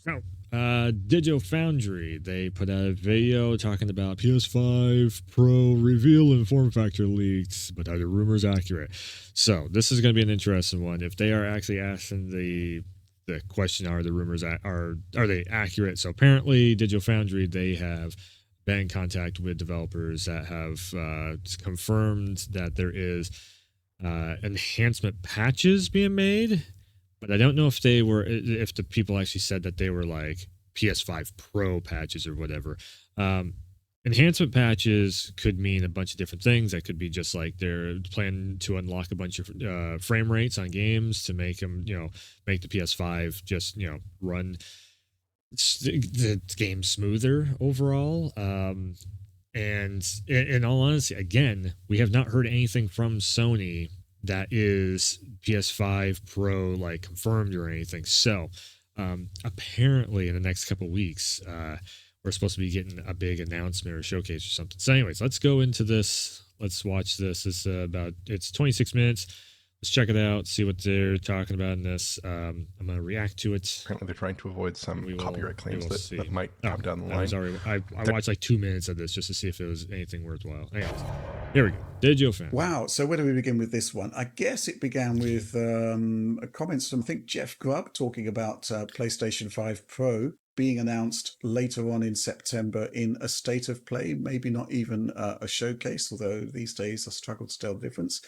Oh, Digital Foundry. They put out a video talking about PS5 Pro reveal and form factor leaks, but are the rumors accurate? So this is going to be an interesting one. If they are actually asking the question, are the rumors are they accurate? So apparently, Digital Foundry, they have been in contact with developers that have confirmed that there is enhancement patches being made, but I don't know if the people actually said that they were like PS5 Pro patches or whatever. Um, Enhancement patches could mean a bunch of different things. That could be just like they're planning to unlock a bunch of frame rates on games to make them, make the PS5 just, run the game smoother overall. And in all honesty, again, we have not heard anything from Sony that is PS5 Pro like confirmed or anything. So apparently, in the next couple weeks, we're supposed to be getting a big announcement or showcase or something. So, anyways, let's go into this. Let's watch this. It's 26 minutes. Let's check it out, see what they're talking about in this. I'm going to react to it. Apparently, they're trying to avoid some copyright claims that might come down the line. I watched like 2 minutes of this just to see if it was anything worthwhile. Anyways, here we go. Digital Fan. Wow. So where do we begin with this one? I guess it began with comments from, I think, Jeff Grubb talking about PlayStation 5 Pro being announced later on in September in a state of play, maybe not even a showcase, although these days I struggle to tell the difference.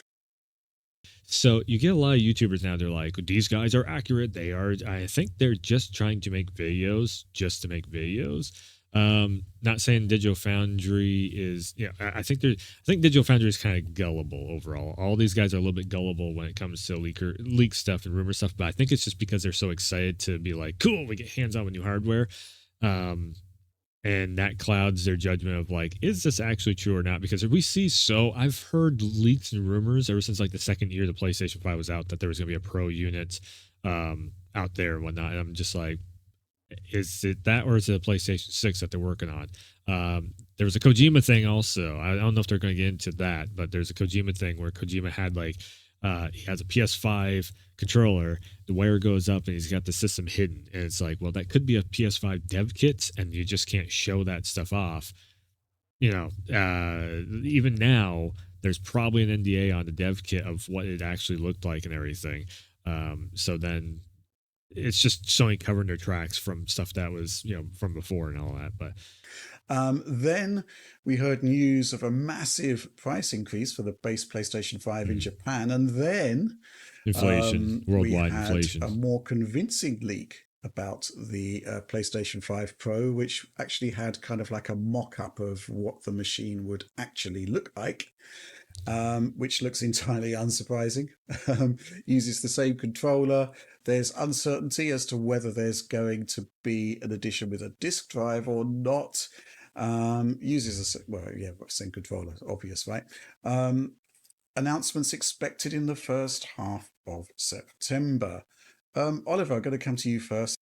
So you get a lot of YouTubers now. They're like, these guys are accurate. I think they're just trying to make videos just to make videos. Not saying Digital Foundry is, I think Digital Foundry is kind of gullible overall. All these guys are a little bit gullible when it comes to leak stuff and rumor stuff, but I think it's just because they're so excited to be like, cool, we get hands on with new hardware. And that clouds their judgment of like, is this actually true or not? Because I've heard leaks and rumors ever since like the second year the PlayStation 5 was out that there was going to be a Pro unit out there and whatnot. And I'm just like, is it that or is it a PlayStation 6 that they're working on? There was a Kojima thing also. I don't know if they're going to get into that, but there's a Kojima thing where Kojima had like, he has a PS5 controller, the wire goes up and he's got the system hidden, and it's like, well, that could be a PS5 dev kit and you just can't show that stuff off. Even now there's probably an NDA on the dev kit of what it actually looked like and everything. So then it's just Sony covering their tracks from stuff that was, from before and all that. But then we heard news of a massive price increase for the base PlayStation 5 in Japan. And then inflation, worldwide inflation. A more convincing leak about the PlayStation 5 Pro, which actually had kind of like a mock-up of what the machine would actually look like. Which looks entirely unsurprising. Uses the same controller. There's uncertainty as to whether there's going to be an edition with a disk drive or not. Uses same controller, obvious, right? Announcements expected in the first half of September. Oliver, I'm going to come to you first.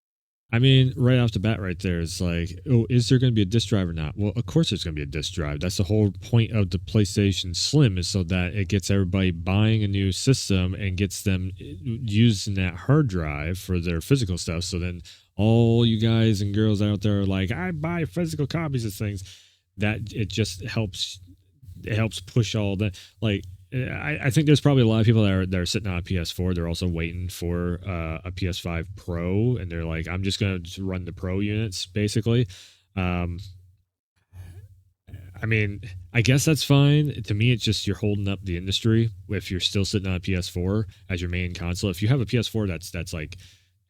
I mean, right off the bat right there, it's like, oh, is there going to be a disk drive or not? Well, of course there's going to be a disk drive. That's the whole point of the PlayStation Slim, is so that it gets everybody buying a new system and gets them using that hard drive for their physical stuff. So then all you guys and girls out there are like, I buy physical copies of things. That it just helps. It helps push all that. Like, I think there's probably a lot of people that are sitting on a PS4. They're also waiting for a PS5 Pro, and they're like, I'm just going to run the Pro units, basically. I mean, I guess that's fine. To me, it's just you're holding up the industry if you're still sitting on a PS4 as your main console. If you have a PS4 that's like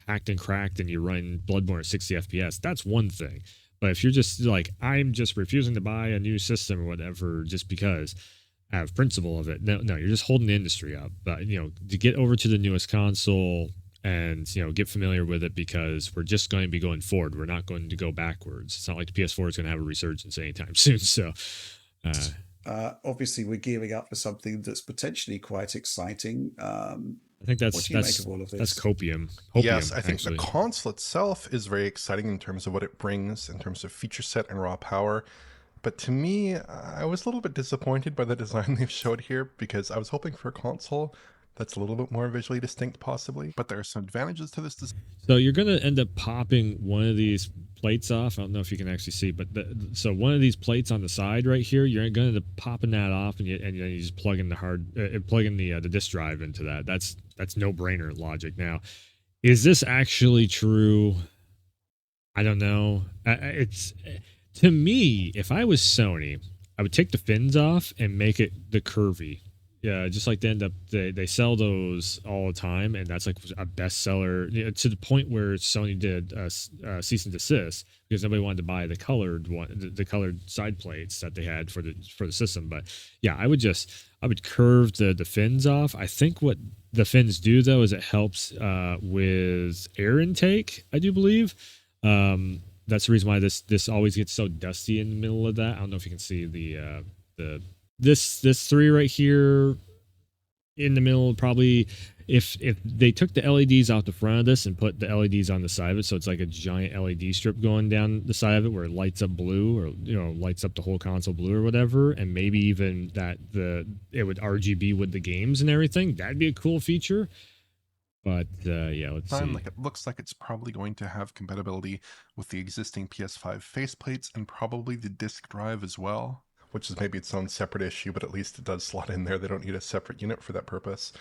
hacked and cracked and you run Bloodborne at 60 FPS, that's one thing. But if you're just like, I'm just refusing to buy a new system or whatever just because, out of principle of it, no, you're just holding the industry up. But to get over to the newest console and get familiar with it, because we're just going to be going forward. We're not going to go backwards. It's not like the PS4 is going to have a resurgence anytime soon. So obviously we're gearing up for something that's potentially quite exciting. I think that's make of all of this? That's copium. Yes, I think the console itself is very exciting in terms of what it brings, in terms of feature set and raw power. But to me, I was a little bit disappointed by the design they've showed here, because I was hoping for a console that's a little bit more visually distinct possibly, but there are some advantages to this design. So you're going to end up popping one of these plates off. I don't know if you can actually see, but so one of these plates on the side right here, you're going to end up popping that off, and you just plug in the disk drive into that. That's no brainer logic. Now, is this actually true? I don't know. It's to me, if I was Sony, I would take the fins off and make it the curvy. Yeah, just like they sell those all the time, and that's like a bestseller, to the point where Sony did cease and desist because nobody wanted to buy the colored one, the colored side plates that they had for the system. But yeah, I would curve the fins off. I think what the fins do though is it helps with air intake, I do believe. That's the reason why this always gets so dusty in the middle of that. I don't know if you can see this three right here in the middle. Probably if they took the LEDs off the front of this and put the LEDs on the side of it, so it's like a giant LED strip going down the side of it where it lights up blue, or lights up the whole console blue or whatever, and maybe even that it would RGB with the games and everything. That'd be a cool feature. But yeah, let's see. Like, it looks like it's probably going to have compatibility with the existing PS5 faceplates and probably the disk drive as well, which is maybe its own separate issue, but at least it does slot in there. They don't need a separate unit for that purpose.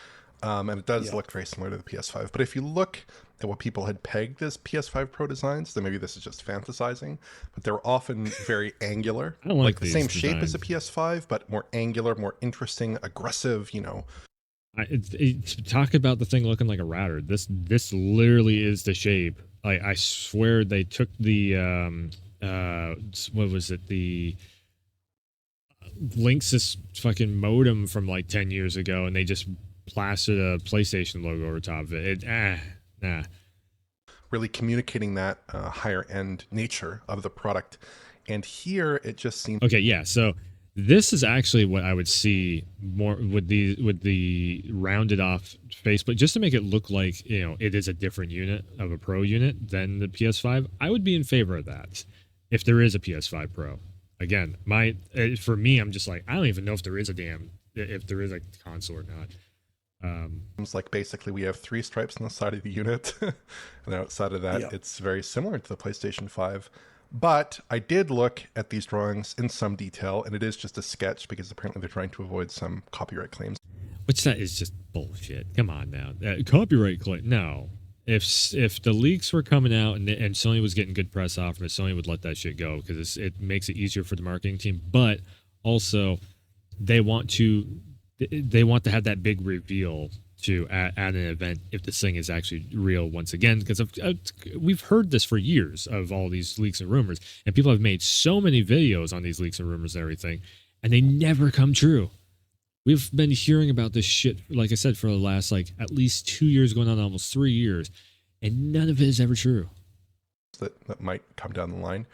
And it does look very similar to the PS5. But if you look at what people had pegged as PS5 Pro designs, then maybe this is just fantasizing, but they're often very angular. I don't like the same shape as a PS5, but more angular, more interesting, aggressive, Talk about the thing looking like a router. This literally is the shape. I swear they took the what was it, the Linksys fucking modem from like 10 years ago, and they just plastered a PlayStation logo over top of it. Nah. Really communicating that higher end nature of the product. And here it just seems okay. Yeah, so this is actually what I would see more with the rounded off faceplate, just to make it look like it is a different unit of a Pro unit than the PS5. I would be in favor of that if there is a PS5 Pro. Again, for me, I'm just like, I don't even know if there is a console or not. It's like basically we have 3 stripes on the side of the unit, and outside of that, it's very similar to the PlayStation 5. But I did look at these drawings in some detail, and it is just a sketch because apparently they're trying to avoid some copyright claims. Which that is just bullshit. Come on now, copyright claim? No. If the leaks were coming out and Sony was getting good press off of it, Sony would let that shit go because it makes it easier for the marketing team. But also, they want to have that big reveal at an event if this thing is actually real once again, because we've heard this for years of all these leaks and rumors, and people have made so many videos on these leaks and rumors and everything, and they never come true. We've been hearing about this shit, like I said, for the last at least 2 years, going on almost 3 years, and none of it is ever true. That might come down the line.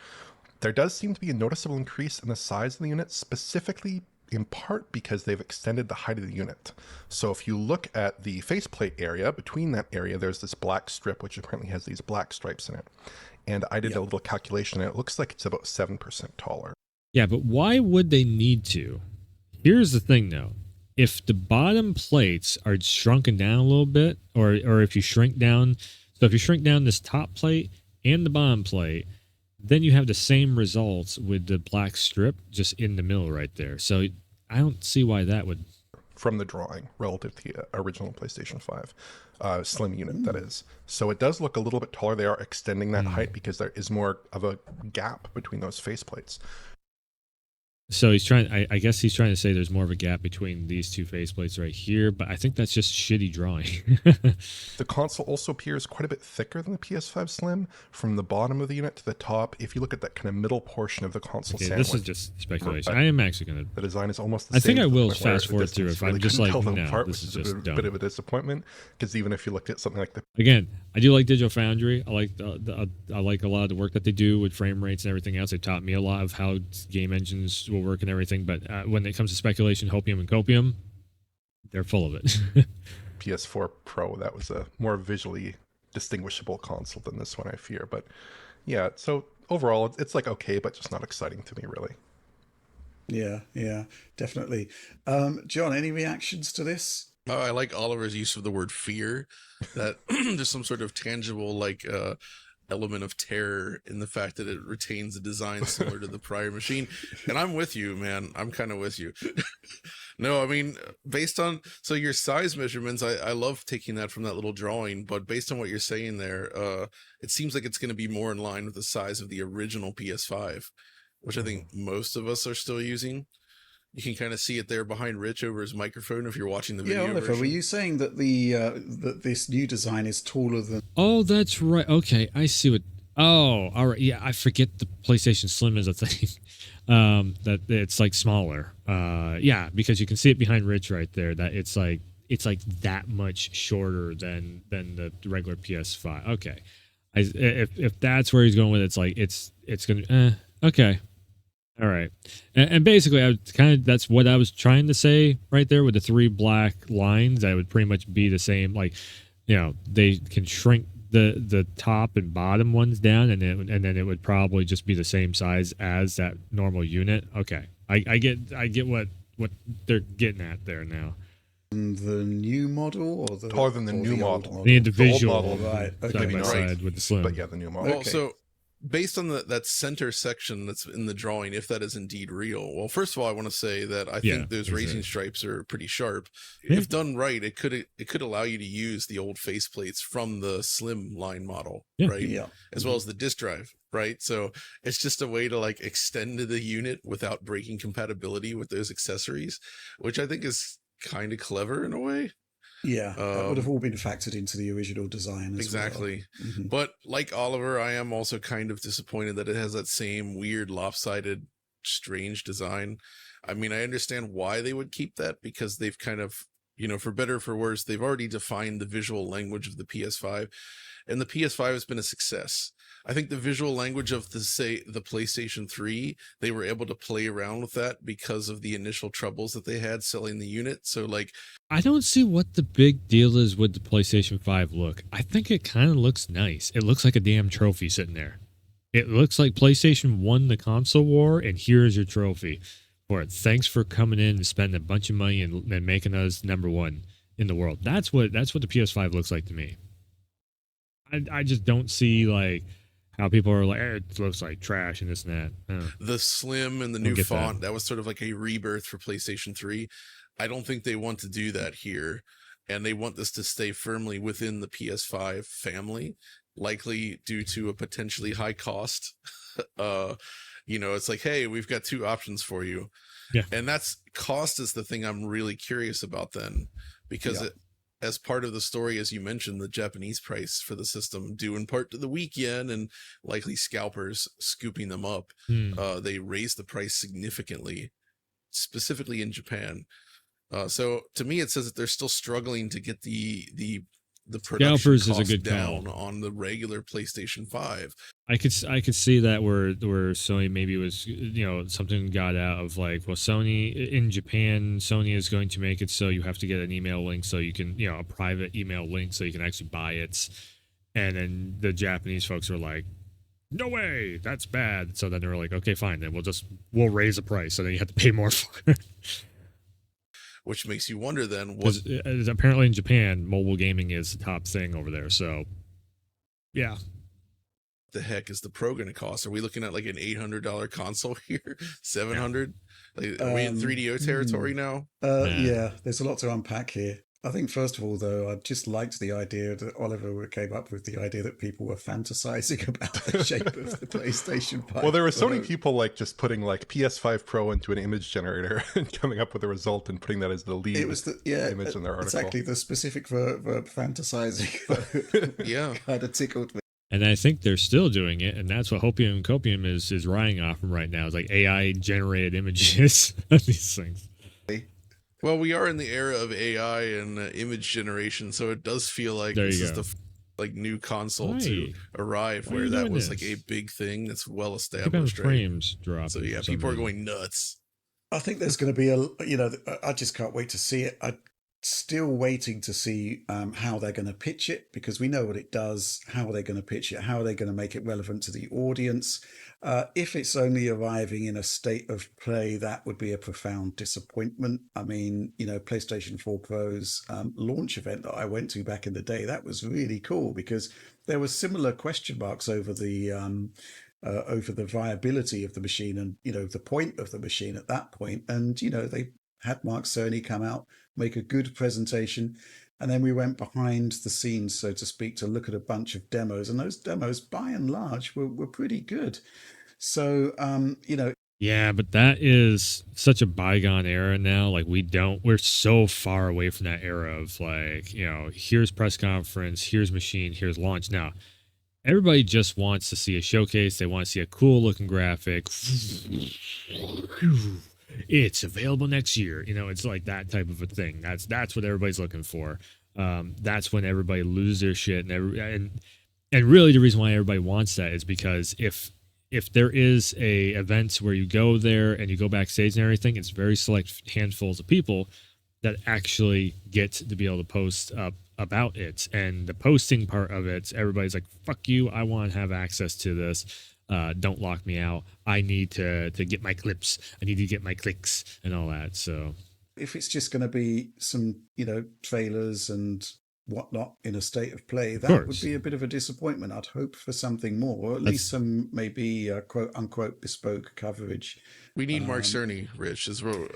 There does seem to be a noticeable increase in the size of the unit, specifically in part because they've extended the height of the unit. So if you look at the faceplate area, between that area, there's this black strip, which apparently has these black stripes in it. And I did a little calculation, and it looks like it's about 7% taller. Yeah, but why would they need to? Here's the thing, though. If the bottom plates are shrunken down a little bit, or if you shrink down, so if you shrink down this top plate and the bottom plate, then you have the same results with the black strip just in the middle right there. So I don't see why that would... From the drawing relative to the original PlayStation 5 slim unit, that is. So it does look a little bit taller. They are extending that height because there is more of a gap between those faceplates. So he's trying, I guess he's trying to say there's more of a gap between these two faceplates right here, but I think that's just shitty drawing. The console also appears quite a bit thicker than the PS5 Slim from the bottom of the unit to the top. If you look at that kind of middle portion of the console sandwich. This is just speculation. I am actually going to... The design is almost the I same. think I will fast forward through if I'm just like, no, this is just dumb. A bit of a disappointment, because even if you looked at something like the... Again, I do like Digital Foundry. I like I like a lot of the work that they do with frame rates and everything else. They taught me a lot of how game engines will work and everything, but when it comes to speculation, hopium and copium, they're full of it. PS4 Pro, that was a more visually distinguishable console than this one, I fear. But yeah, so overall, it's like okay, but just not exciting to me, really. Yeah, definitely. John, any reactions to this? Oh, I like Oliver's use of the word fear. That there's some sort of tangible element of terror in the fact that it retains a design similar to the prior machine. And I'm with you, man. I'm kind of with you. No, I mean, based on so your size measurements, I love taking that from that little drawing, but based on what you're saying there, it seems like it's going to be more in line with the size of the original PS5, which I think most of us are still using. You can kind of see it there behind Rich over his microphone if you're watching the Yeah, video Oliver, were version. you saying that that this new design is taller than? Oh, that's right. Okay, I see what. Oh, all right. Yeah, I forget the PlayStation Slim is a thing. That it's like smaller. Yeah, because you can see it behind Rich right there. That it's like that much shorter than the regular PS5. Okay, if that's where he's going with it, it's gonna. Okay, all right, and basically, I kind of that's what I was trying to say right there with the three black lines. That would pretty much be the same. Like, they can shrink the top and bottom ones down, and then it would probably just be the same size as that normal unit. Okay, I get what they're getting at there now. The new model or the Taller than the new old model. The old individual, model, right? side Okay, by side with the Slim. but yeah, the new model. Well, Okay. so based on that center section that's in the drawing, if that is indeed real, well, first of all, I want to say that I Yeah, think those is racing it? stripes are pretty sharp. Yeah. If done right, it could allow you to use the old faceplates from the Slim line model, Yeah. right? Yeah. As well as the disk drive, right? So it's just a way to like extend the unit without breaking compatibility with those accessories, which I think is kind of clever in a way. Yeah, that would have all been factored into the original design as Exactly. well. Mhm. But like Oliver, I am also kind of disappointed that it has that same weird, lopsided, strange design. I mean, I understand why they would keep that because they've kind of, for better or for worse, they've already defined the visual language of the PS5, and the PS5 has been a success. I think the visual language of the PlayStation 3, they were able to play around with that because of the initial troubles that they had selling the unit. So like I don't see what the big deal is with the PlayStation 5 look. I think it kind of looks nice. It looks like a damn trophy sitting there. It looks like PlayStation won the console war, and here's your trophy for it. Thanks for coming in and spending a bunch of money and making us number one in the world. That's what the PS5 looks like to me. I just don't see like how people are like, it looks like trash and this and that. the Slim and the Don't new get font, that was sort of like a rebirth for PlayStation 3. I don't think they want to do that here, and they want this to stay firmly within the PS5 family, likely due to a potentially high cost. It's like, hey, we've got two options for you. Yeah. And that's cost is the thing I'm really curious about then, because Yeah. as part of the story, as you mentioned, the Japanese price for the system, due in part to the weak yen and likely scalpers scooping them up, they raised the price significantly, specifically in Japan. So to me, it says that they're still struggling to get the production Scalpers is a cost good down call. on the regular PlayStation 5. I could see that where Sony maybe was something got out of like, well, Sony in Japan, Sony is going to make it so you have to get an email link so you can a private email link so you can actually buy it, and then the Japanese folks were like, no way, that's bad. So then they were like, okay, fine, then we'll raise the price, so then you have to pay more for it. Which makes you wonder then what Because apparently in Japan, mobile gaming is the top thing over there. So yeah. the heck is the Pro going to cost? Are we looking at like an $800 console here? $700? Like, are we in 3DO territory now? Yeah, there's a lot to unpack here. I think, first of all, though, I just liked the idea that Oliver came up with, the idea that people were fantasizing about the shape of the PlayStation 5. Well, there were so many Pro. people like just putting like PS5 Pro into an image generator and coming up with a result and putting that as the lead It was image in their article. exactly the specific verb fantasizing. Yeah. Kind of tickled me. And I think they're still doing it, and that's what Hopium and Copium is riding off from right now. It's like AI generated images of these things. Well, we are in the era of AI and image generation, so it does feel like There this you is go. the new console to Why? arrive Why are where you that doing was like this? a big thing that's well Keep having established, right? frames dropping. So yeah, for some people are reason. going nuts. I think there's going to be I just can't wait to see it. still waiting to see how they're going to pitch it, because we know what it does. How are they going to pitch it? How are they going to make it relevant to the audience? If it's only arriving in a state of play, that would be a profound disappointment. I mean, PlayStation 4 Pro's launch event that I went to back in the day, that was really cool, because there were similar question marks over the viability of the machine and the point of the machine at that point. And they had Mark Cerny come out, make a good presentation, and then we went behind the scenes, so to speak, to look at a bunch of demos, and those demos by and large were pretty good. So Yeah, but that is such a bygone era now. Like we're so far away from that era of like, here's press conference, here's machine, here's launch. Now, everybody just wants to see a showcase. They want to see a cool looking graphic. It's available next year. It's like that type of a thing. That's what everybody's looking for. That's when everybody loses their shit, and really the reason why everybody wants that is because if there is a event where you go there and you go backstage and everything, it's very select handfuls of people that actually get to be able to post up about it. And the posting part of it, everybody's like, fuck you, I want to have access to this. Don't lock me out. I need to get my clips. I need to get my clicks and all that. So if it's just going to be some, trailers and whatnot in a state of play, that would be a bit of a disappointment. I'd hope for something more, or at least some maybe quote unquote bespoke coverage. We need Mark Cerny, Rich, as well.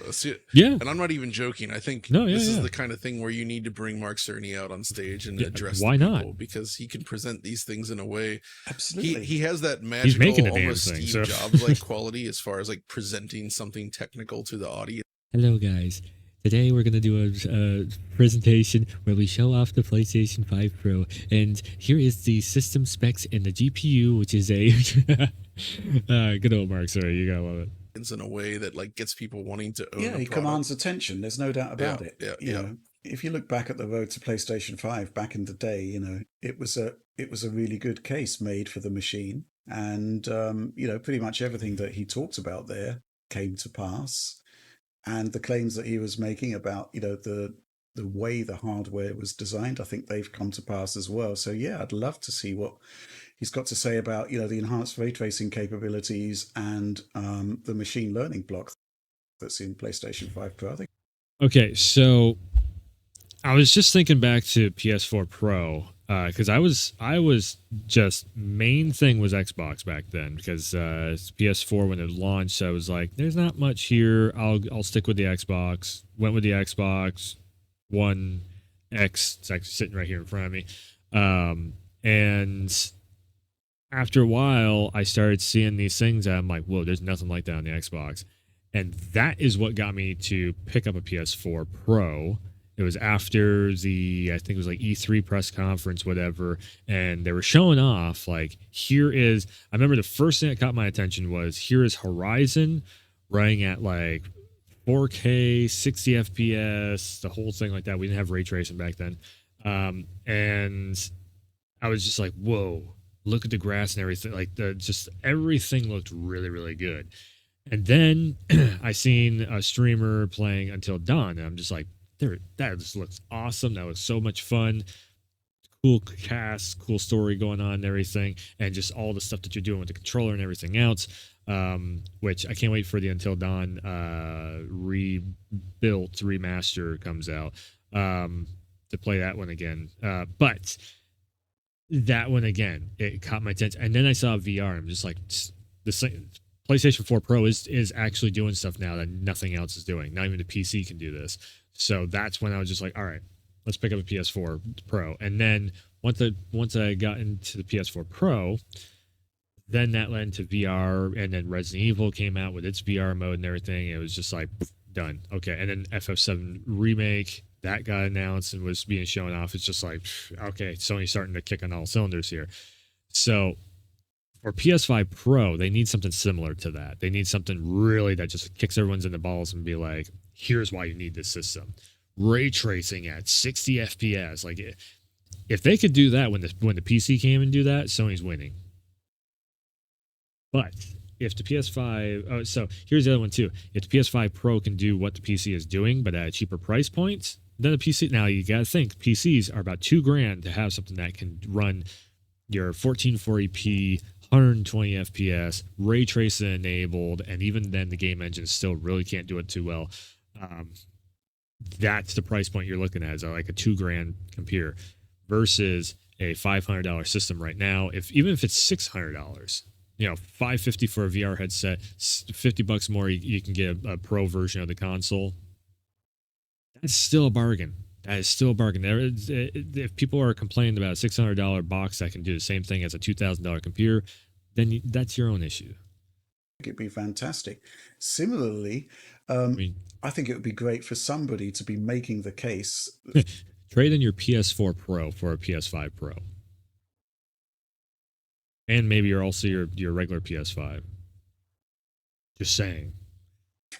Yeah, and I'm not even joking. I think this is the kind of thing where you need to bring Mark Cerny out on stage and address why the people, not? Because he can present these things in a way. Absolutely, he has that magical, He's making almost thing, Steve Jobs like quality as far as like presenting something technical to the audience. Hello, guys. Today we're going to do a presentation where we show off the PlayStation 5 Pro, and here is the system specs and the GPU, which is a good old Mark. Sorry, you gotta love it. In a way that like gets people wanting to own. Yeah, he commands attention. There's no doubt about it. Yeah. If you look back at the road to PlayStation 5 back in the day, it was a really good case made for the machine, and pretty much everything that he talked about there came to pass. And the claims that he was making about, the way the hardware was designed, I think they've come to pass as well. So yeah, I'd love to see what he's got to say about, the enhanced ray tracing capabilities and the machine learning block that's in PlayStation 5 Pro, I think. Okay, so I was just thinking back to PS4 Pro, because I was just main thing was Xbox back then, because PS4 when it launched, I was like, there's not much here. I'll stick with the Xbox. Went with the Xbox One X. It's actually sitting right here in front of me. And after a while, I started seeing these things that I'm like, whoa, there's nothing like that on the Xbox. And that is what got me to pick up a PS4 Pro. It was after I think it was like E3 press conference, whatever, and they were showing off, like, I remember the first thing that caught my attention was, here is Horizon running at like 4K, 60 FPS, the whole thing like that. We didn't have ray tracing back then. And I was just like, whoa, look at the grass and everything. Like, everything looked really, really good. And then I seen a streamer playing Until Dawn, and I'm just like, that just looks awesome. That was so much fun. Cool cast, cool story going on and everything, and just all the stuff that you're doing with the controller and everything else, which I can't wait for the Until Dawn rebuilt remaster comes out to play that one again. But that one again, it caught my attention. And then I saw VR. I'm just like, this thing, PlayStation 4 Pro is actually doing stuff now that nothing else is doing. Not even the PC can do this. So that's when I was just like, all right, let's pick up a PS4 Pro. And then once I got into the PS4 Pro, then that led into VR, and then Resident Evil came out with its VR mode and everything. It was just like, done. Okay. And then FF7 Remake, that got announced and was being shown off. It's just like, okay, Sony's starting to kick on all cylinders here. So for PS5 Pro, they need something similar to that. They need something really that just kicks everyone's in the balls and be like, here's why you need this system. Ray tracing at 60 FPS. Like, if they could do that when the PC came and do that, Sony's winning. But if the PS5, so here's the other one too. If the PS5 Pro can do what the PC is doing, but at a cheaper price point, than a PC. Now you got to think PCs are about $2,000 to have something that can run your 1440p, 120 FPS, ray tracing enabled, and even then the game engine still really can't do it too well. That's the price point you're looking at, is like a $2,000 computer versus a $500 system right now. Even if it's $600, $550 for a VR headset, $50 more, you can get a pro version of the console. That's still a bargain. That is still a bargain. If people are complaining about a $600 box that can do the same thing as a $2,000 computer, then that's your own issue. It'd be fantastic. Similarly, I think it would be great for somebody to be making the case. Trade in your PS4 Pro for a PS5 Pro. And maybe your regular PS5. Just saying.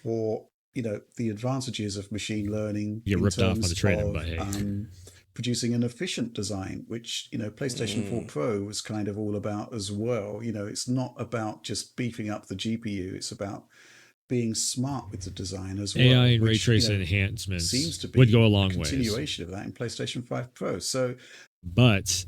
For, the advantages of machine learning. You get ripped off on the trade-in, but hey. Producing an efficient design, which, PlayStation 4 Pro was kind of all about as well. It's not about just beefing up the GPU. It's about being smart with the design as well. AI and ray tracing enhancements seems to be would go a long way. Continuation of that in PlayStation 5 Pro. So, but,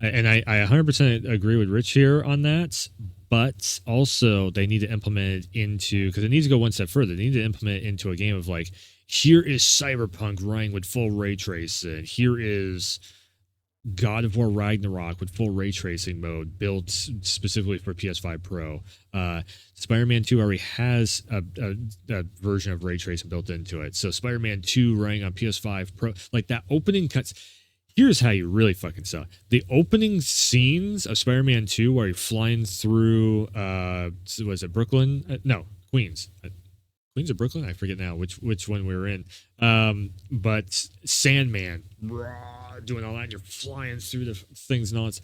and I 100% agree with Rich here on that. But also, they need to implement it into, because it needs to go one step further. They need to implement it into a game of like, here is Cyberpunk running with full ray tracing. Here is God of War Ragnarok with full ray tracing mode built specifically for PS5 Pro. Spider-Man 2 already has a version of ray tracing built into it. So Spider-Man 2 running on PS5 Pro, like that opening cuts. Here's how you really fucking sell it. The opening scenes of Spider-Man 2 where you're flying through, was it Brooklyn? No, Queens. Queens or Brooklyn? I forget now which one we were in. But Sandman, doing all that, and you're flying through the things and all that.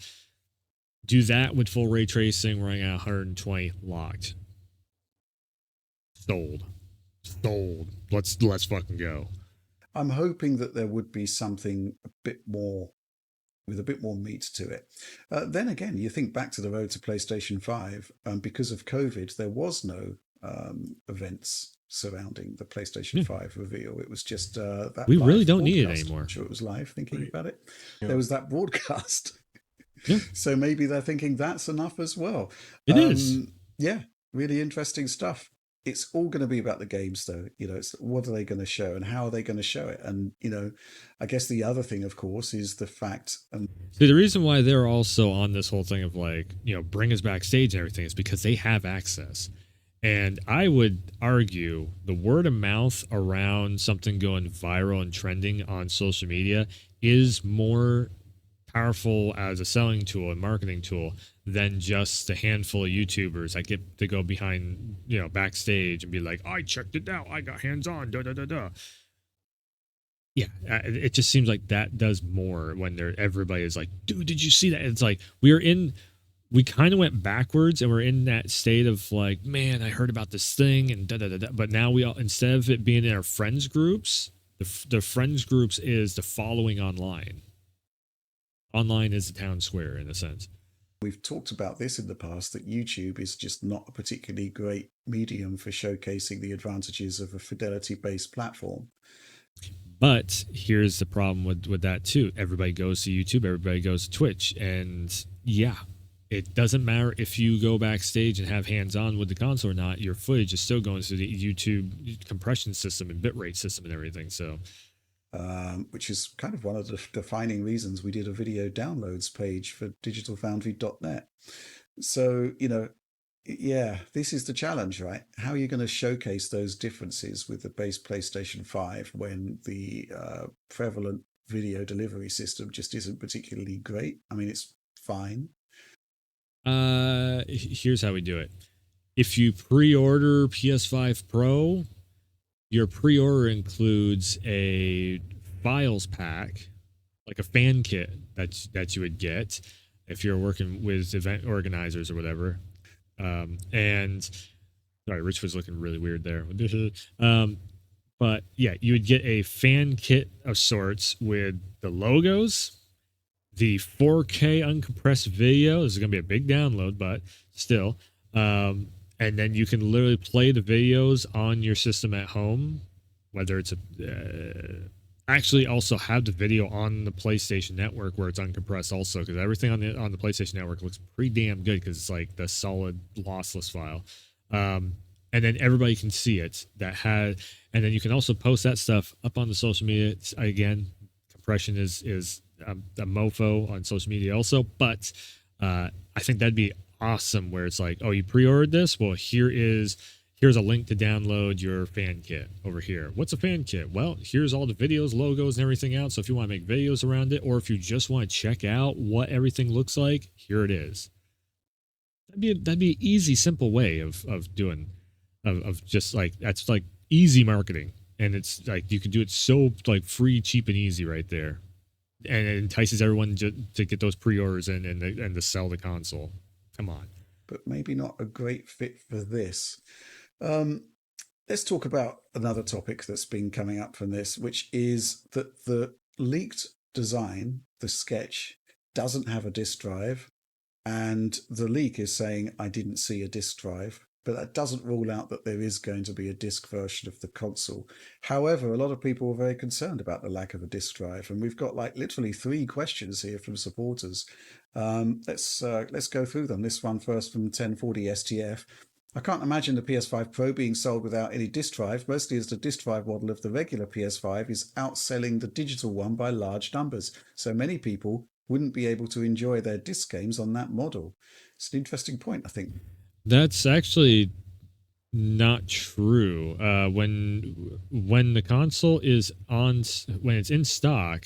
Do that with full ray tracing, running at 120 locked. Sold. Let's fucking go. I'm hoping that there would be something with a bit more meat to it. Then again, you think back to the road to PlayStation 5, because of COVID, there was no events surrounding the PlayStation 5 reveal. It was just that we really don't need it anymore. I'm sure it was live, thinking about it. Yeah. There was that broadcast. Yeah. So maybe they're thinking that's enough as well. It is. Yeah, really interesting stuff. It's all going to be about the games, though. It's what are they going to show and how are they going to show it? And, I guess the other thing, of course, is the fact. See, the reason why they're also on this whole thing of like, bring us backstage and everything is because they have access. And I would argue the word of mouth around something going viral and trending on social media is more powerful as a selling tool and marketing tool than just a handful of YouTubers that get to go behind, backstage and be like, I checked it out. I got hands on. Yeah, it just seems like that does more when everybody is like, dude, did you see that? It's like we kind of went backwards and we're in that state of like, man, I heard about this thing and But now instead of it being in our friends groups, the friends groups is the following online. Online is the town square in a sense. We've talked about this in the past, that YouTube is just not a particularly great medium for showcasing the advantages of a fidelity-based platform. But here's the problem with that too. Everybody goes to YouTube, everybody goes to Twitch, and yeah, it doesn't matter if you go backstage and have hands-on with the console or not, your footage is still going through the YouTube compression system and bitrate system and everything, so... which is kind of one of the defining reasons we did a video downloads page for digitalfoundry.net. So, this is the challenge, right? How are you going to showcase those differences with the base PlayStation 5 when the prevalent video delivery system just isn't particularly great? I mean, it's fine. Here's how we do it. If you pre-order PS5 Pro, your pre-order includes a files pack, like a fan kit that you would get if you're working with event organizers or whatever. And sorry, Rich was looking really weird there. But yeah, you would get a fan kit of sorts with the logos, the 4K uncompressed video. This is going to be a big download, but still. And then you can literally play the videos on your system at home, whether it's actually also have the video on the PlayStation Network where it's uncompressed also, because everything on the PlayStation Network looks pretty damn good because it's like the solid lossless file. And then everybody can see it and then you can also post that stuff up on the social media. Again, compression is a mofo on social media also, but I think that'd be awesome where it's like, oh, you pre-ordered this? Well, here's a link to download your fan kit over here. What's a fan kit? Well, here's all the videos, logos, and everything else. So if you want to make videos around it, or if you just want to check out what everything looks like, here it is. That'd be an easy, simple way of doing, of just like, that's like easy marketing. And it's like, you can do it so like free, cheap, and easy right there. And it entices everyone to get those pre-orders and to sell the console. Come on. But maybe not a great fit for this. Let's talk about another topic that's been coming up from this, which is that the leaked design, the sketch, doesn't have a disk drive. And the leak is saying, I didn't see a disk drive. But that doesn't rule out that there is going to be a disk version of the console. However, a lot of people are very concerned about the lack of a disk drive. And we've got like literally 3 questions here from supporters. Let's go through them. This one first from 1040 STF. I can't imagine the PS5 Pro being sold without any disk drive, mostly as the disk drive model of the regular PS5 is outselling the digital one by large numbers. So many people wouldn't be able to enjoy their disc games on that model. It's an interesting point, I think. That's actually not true. When the console is when it's in stock,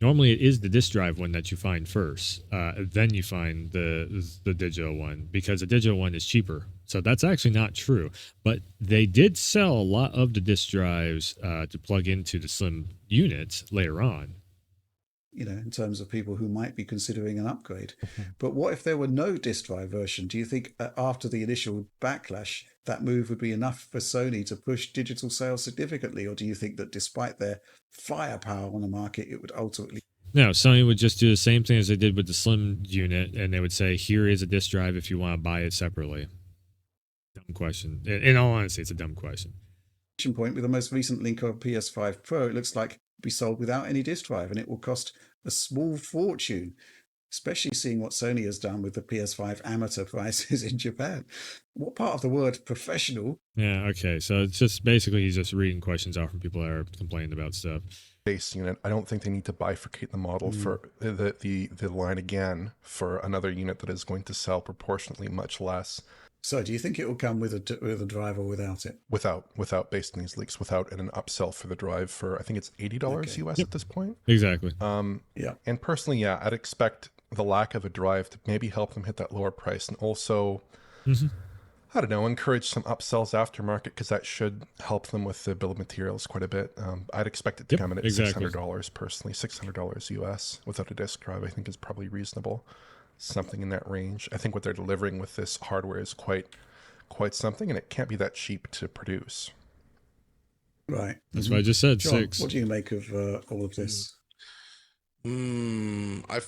normally it is the disk drive one that you find first. Then you find the digital one, because the digital one is cheaper. So that's actually not true. But they did sell a lot of the disk drives to plug into the slim units later on. You know, in terms of people who might be considering an upgrade. But what if there were no disk drive version? Do you think after the initial backlash, that move would be enough for Sony to push digital sales significantly? Or do you think that despite their firepower on the market, it would ultimately... No, Sony would just do the same thing as they did with the slim unit, and they would say, here is a disk drive if you want to buy it separately. Dumb question. In all honesty, it's a dumb question. Point with the most recent link of PS5 Pro, it looks like be sold without any disk drive, and it will cost a small fortune, especially seeing what Sony has done with the PS5 amateur prices in Japan. What part of the word professional? Yeah, okay. So it's just basically he's just reading questions out from people that are complaining about stuff. Base unit. I don't think they need to bifurcate the model for the line again for another unit that is going to sell proportionately much less. So do you think it will come with a drive or without it? Without, based on these leaks, without an upsell for the drive for, I think it's $80 US at this point. Exactly. Yeah. And personally, yeah, I'd expect the lack of a drive to maybe help them hit that lower price, and also, I don't know, encourage some upsells aftermarket, because that should help them with the bill of materials quite a bit. I'd expect it to come in at $600 personally, $600 US without a disk drive. I think is probably reasonable. Something in that range. I think what they're delivering with this hardware is quite something, and it can't be that cheap to produce. Right. That's what I just said. John, 6. what do you make of all of this? I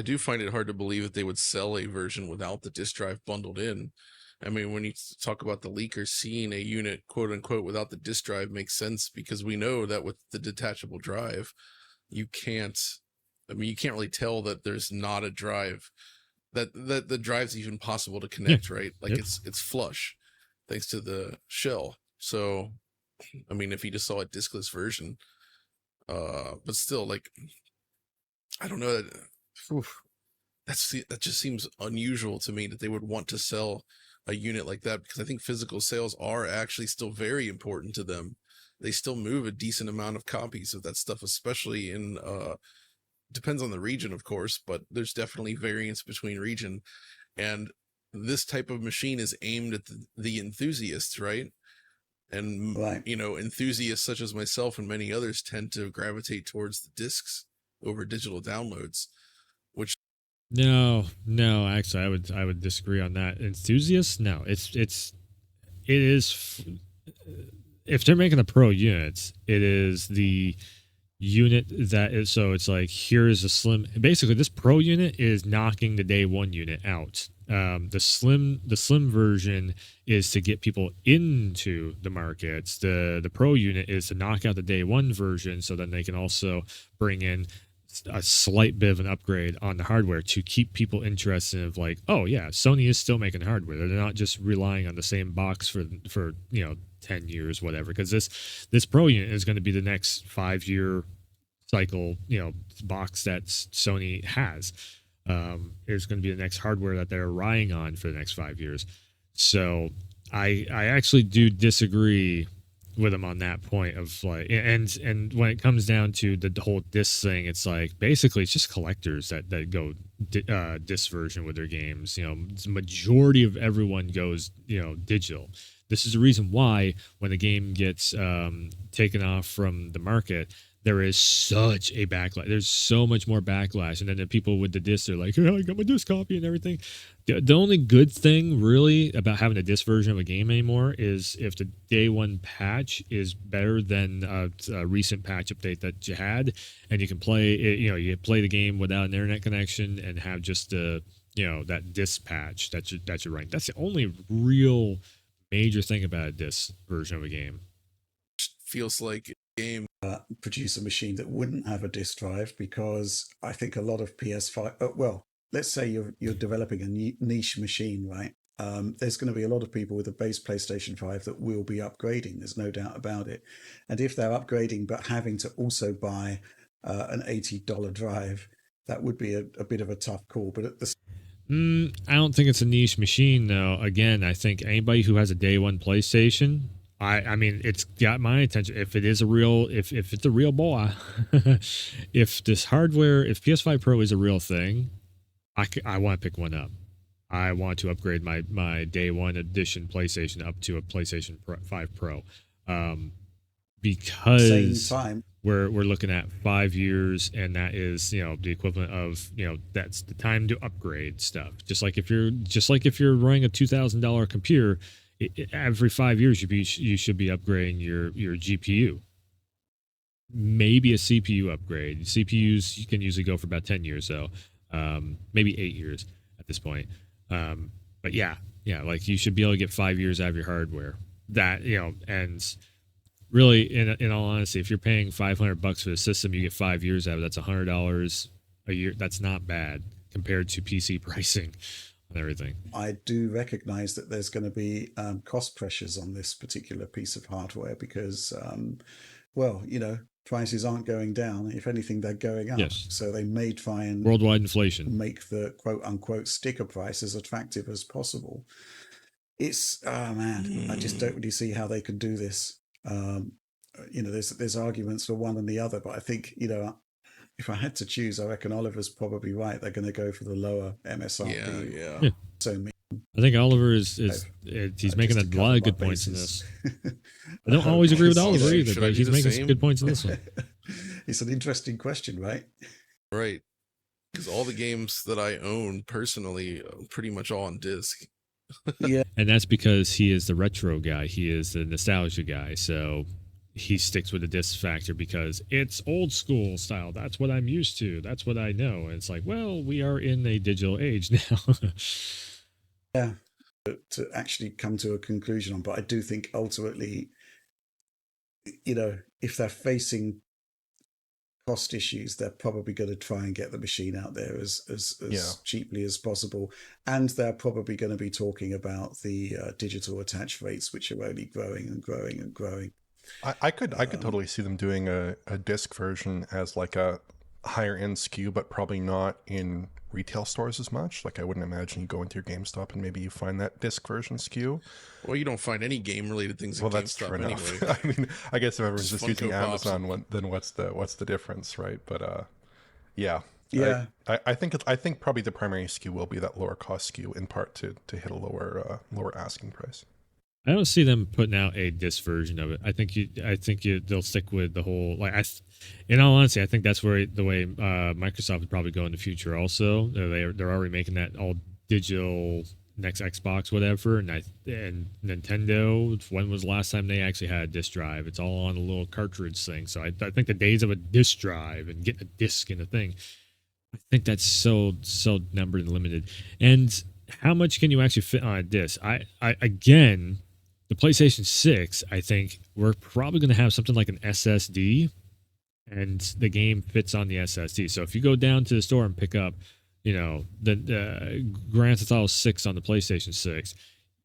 do find it hard to believe that they would sell a version without the disk drive bundled in. I mean, when you talk about the leakers seeing a unit, quote unquote, without the disk drive makes sense, because we know that with the detachable drive, you can't really tell that there's not a drive, that the drive's even possible to connect, right? Like it's flush thanks to the shell. So, I mean, if you just saw a diskless version, but still, like, I don't know, that just seems unusual to me that they would want to sell a unit like that, because I think physical sales are actually still very important to them. They still move a decent amount of copies of that stuff, especially in depends on the region, of course, but there's definitely variance between region. And this type of machine is aimed at the enthusiasts, right? And, you know, enthusiasts such as myself and many others tend to gravitate towards the discs over digital downloads, which... No, actually, I would disagree on that. Enthusiasts? No, it is, if they're making the pro units, it is the unit that is, so it's like, here's a slim, basically this pro unit is knocking the day one unit out. The slim version is to get people into the markets. The pro unit is to knock out the day one version, so then they can also bring in a slight bit of an upgrade on the hardware to keep people interested of like, oh yeah, Sony is still making hardware. They're not just relying on the same box for 10 years, whatever, because this pro unit is going to be the next 5-year cycle, box that Sony has. Is going to be the next hardware that they're relying on for the next 5 years. So I actually do disagree with them on that point of like, and when it comes down to the whole disc thing, it's like basically it's just collectors that go disc version with their games. The majority of everyone goes digital. This is the reason why when the game gets taken off from the market, there is such a backlash. There's so much more backlash. And then the people with the disc are like, oh, I got my disc copy and everything. The only good thing really about having a disc version of a game anymore is if the day one patch is better than a recent patch update that you had, and you can play it, you play the game without an internet connection and have just that disc patch that you're running. That's the only real major thing about a disc version of a game. Feels like a game produce a machine that wouldn't have a disk drive, because I think a lot of PS5 let's say you're developing a niche machine, right? There's going to be a lot of people with a base PlayStation 5 that will be upgrading, there's no doubt about it. And if they're upgrading but having to also buy an $80 drive, that would be a bit of a tough call. But at the I don't think it's a niche machine though. Again, I think anybody who has a day one PlayStation, I mean, it's got my attention. If it is a real, if it's a real boy, if this hardware, if PS5 Pro is a real thing, I want to pick one up. I want to upgrade my day one edition PlayStation up to a PlayStation 5 Pro, because same time, we're looking at 5 years, and that is the equivalent of that's the time to upgrade stuff. Just like if you're running a $2,000 computer. Every 5 years you should be upgrading your GPU, maybe a CPU upgrade. CPUs you can usually go for about 10 years though, maybe 8 years at this point. But yeah, like you should be able to get 5 years out of your hardware. That and really, in all honesty, if you're paying $500 for the system, you get 5 years out of it. That's $100 a year. That's not bad compared to PC pricing. Everything. I do recognize that there's going to be cost pressures on this particular piece of hardware because, prices aren't going down. If anything, they're going up. Yes. So they may try and worldwide inflation make the quote unquote sticker price as attractive as possible. It's I just don't really see how they can do this. There's arguments for one and the other, but I think if I had to choose, I reckon Oliver's probably right. They're going to go for the lower MSRP. Yeah. So I think Oliver is he's making a lot of good points in this. I don't always agree with Oliver either, but he's making some good points in this one. It's an interesting question, right? Right. Because all the games that I own personally, pretty much all on disc. Yeah. And that's because he is the retro guy. He is the nostalgia guy. So he sticks with the disc factor because it's old school style. That's what I'm used to. That's what I know. And it's like, well, we are in a digital age now. Yeah. To actually come to a conclusion on, but I do think ultimately, if they're facing cost issues, they're probably going to try and get the machine out there as cheaply as possible. And they're probably going to be talking about the digital attach rates, which are only growing and growing and growing. I could totally see them doing a disc version as like a higher end SKU, but probably not in retail stores as much. Like I wouldn't imagine you go into your GameStop and maybe you find that disc version SKU. Well, you don't find any game related things at GameStop anyway. I mean, I guess if everyone's just using Pops. Amazon, then what's the difference, right? But yeah. I think probably the primary SKU will be that lower cost SKU, in part to hit a lower asking price. I don't see them putting out a disc version of it. I think they'll stick with the whole, in all honesty, I think that's where the way Microsoft would probably go in the future. Also, they're already making that all digital next Xbox, whatever. And Nintendo, when was the last time they actually had a disc drive? It's all on a little cartridge thing. So I think the days of a disc drive and getting a disc in a thing, I think that's so numbered and limited. And how much can you actually fit on a disc? I again, the PlayStation 6, I think we're probably going to have something like an SSD, and the game fits on the SSD. So if you go down to the store and pick up, the Grand Theft Auto 6 on the PlayStation 6,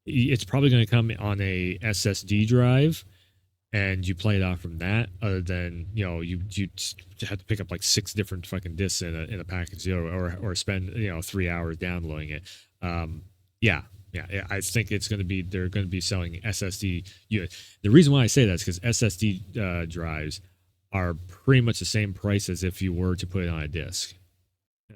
it's probably going to come on a SSD drive, and you play it off from that. Other than you have to pick up like 6 different fucking discs in a package, or spend 3 hours downloading it. Yeah. I think they're going to be selling SSD units. The reason why I say that is because SSD drives are pretty much the same price as if you were to put it on a disc.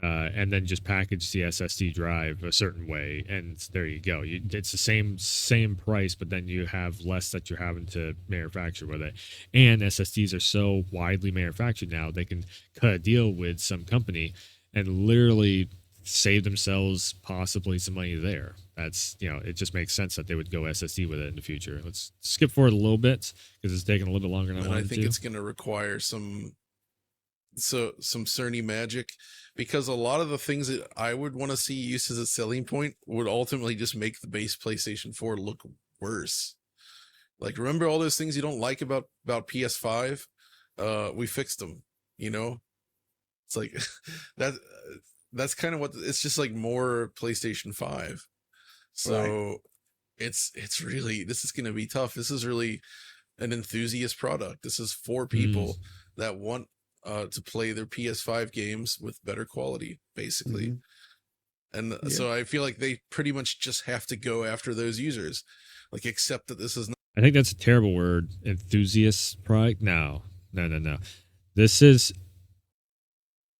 And then just package the SSD drive a certain way, and there you go. It's the same price, but then you have less that you're having to manufacture with it. And SSDs are so widely manufactured now, they can cut a deal with some company and literally save themselves possibly some money there. That's it just makes sense that they would go SSD with it in the future. Let's skip forward a little bit because it's taking a little bit longer than I wanted to. I think it's going to require some Cerny magic, because a lot of the things that I would want to see used as a selling point would ultimately just make the base PlayStation 4 look worse. Like, remember all those things you don't like about PS5? We fixed them, It's like that's kind of what it's just like, more PlayStation 5. So right. It's really, this is going to be tough. This is really an enthusiast product. This is for people that want to play their PS5 games with better quality, basically. And so I feel like they pretty much just have to go after those users, like, accept that this is not. I think that's a terrible word, enthusiast product. No. This is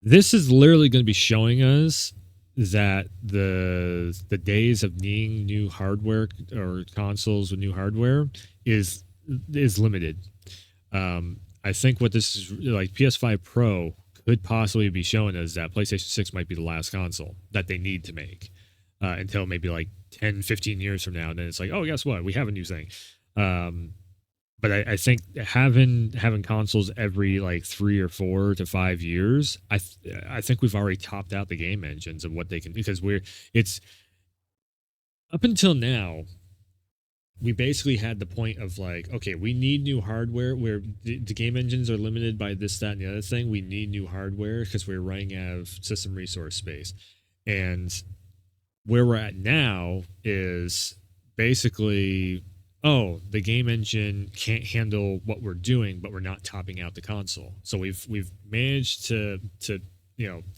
literally going to be showing us that the days of needing new hardware or consoles with new hardware is limited. I think what this is like, PS5 Pro could possibly be showing us that PlayStation 6 might be the last console that they need to make until maybe like 10, 15 years from now. And then it's like, oh, guess what? We have a new thing. But I think having consoles every like 3 or 4 to 5 years, I think we've already topped out the game engines of what they can, because it's up until now, we basically had the point of like, okay, we need new hardware where the game engines are limited by this, that, and the other thing. We need new hardware because we're running out of system resource space. And where we're at now is basically, oh, the game engine can't handle what we're doing, but we're not topping out the console. So we've managed to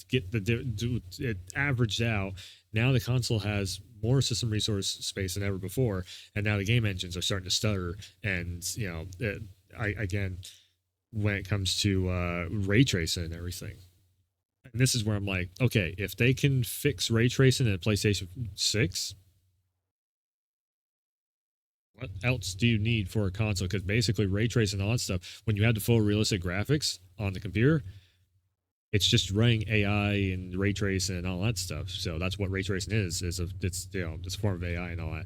get it averaged out. Now the console has more system resource space than ever before, and now the game engines are starting to stutter. And again, when it comes to ray tracing and everything, and this is where I'm like, okay, if they can fix ray tracing in a PlayStation 6, what else do you need for a console? Because basically ray tracing and all that stuff, when you have the full realistic graphics on the computer, it's just running AI and ray tracing and all that stuff. So that's what ray tracing is it's a form of AI and all that.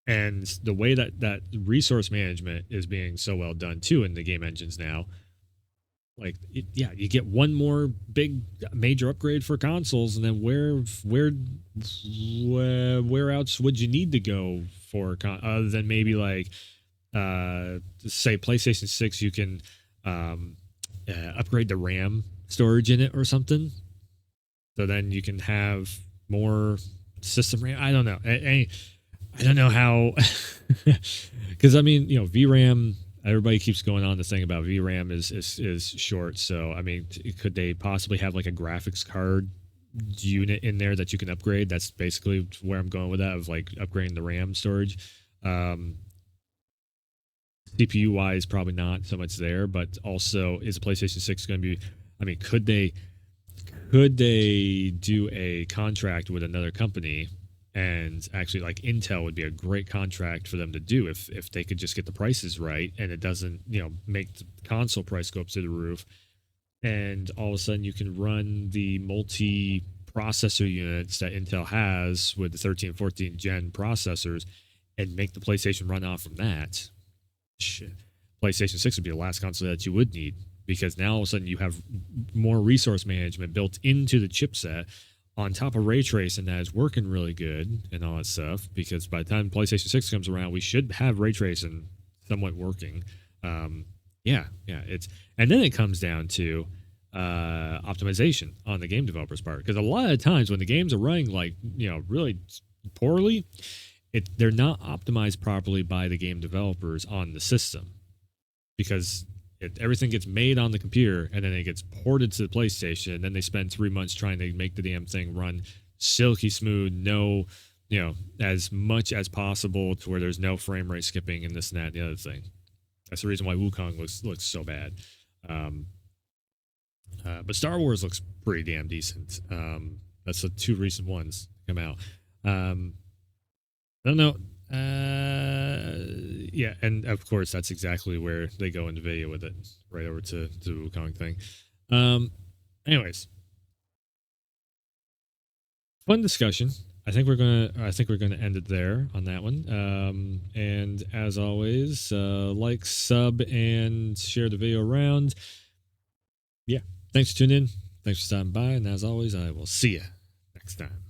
And the way that resource management is being so well done too in the game engines now, like, you get one more big major upgrade for consoles, and then where else would you need to go for other than maybe like say PlayStation 6, you can upgrade the RAM storage in it or something, so then you can have more system RAM. I don't know. I don't know how, because I mean, VRAM. Everybody keeps going on the thing about VRAM is short. So I mean, could they possibly have like a graphics card unit in there that you can upgrade? That's basically where I'm going with that, of like upgrading the RAM storage. CPU wise, probably not so much there, but also, is the PlayStation 6 going to be? I mean, could they do a contract with another company? And actually, like, Intel would be a great contract for them to do if they could just get the prices right, and it doesn't make the console price go up to the roof, and all of a sudden you can run the multi processor units that Intel has with the 13 and 14 gen processors and make the PlayStation run off from that, shit, PlayStation 6 would be the last console that you would need, because now all of a sudden you have more resource management built into the chipset on top of ray tracing that is working really good and all that stuff, because by the time PlayStation 6 comes around, we should have ray tracing somewhat working. It's, and then it comes down to optimization on the game developer's part, because a lot of times when the games are running like, really poorly, they're not optimized properly by the game developers on the system, because everything gets made on the computer and then it gets ported to the PlayStation, and then they spend 3 months trying to make the damn thing run silky smooth, as much as possible to where there's no frame rate skipping and this and that and the other thing. That's the reason why Wukong looks so bad. But Star Wars looks pretty damn decent. That's the 2 recent ones come out. I don't know. And of course that's exactly where they go into video with it, right over to the Wukong thing. Anyways, fun discussion. I think we're gonna end it there on that one. And as always, like, sub, and share the video around. Yeah, thanks for tuning in. Thanks for stopping by, and as always, I will see you next time.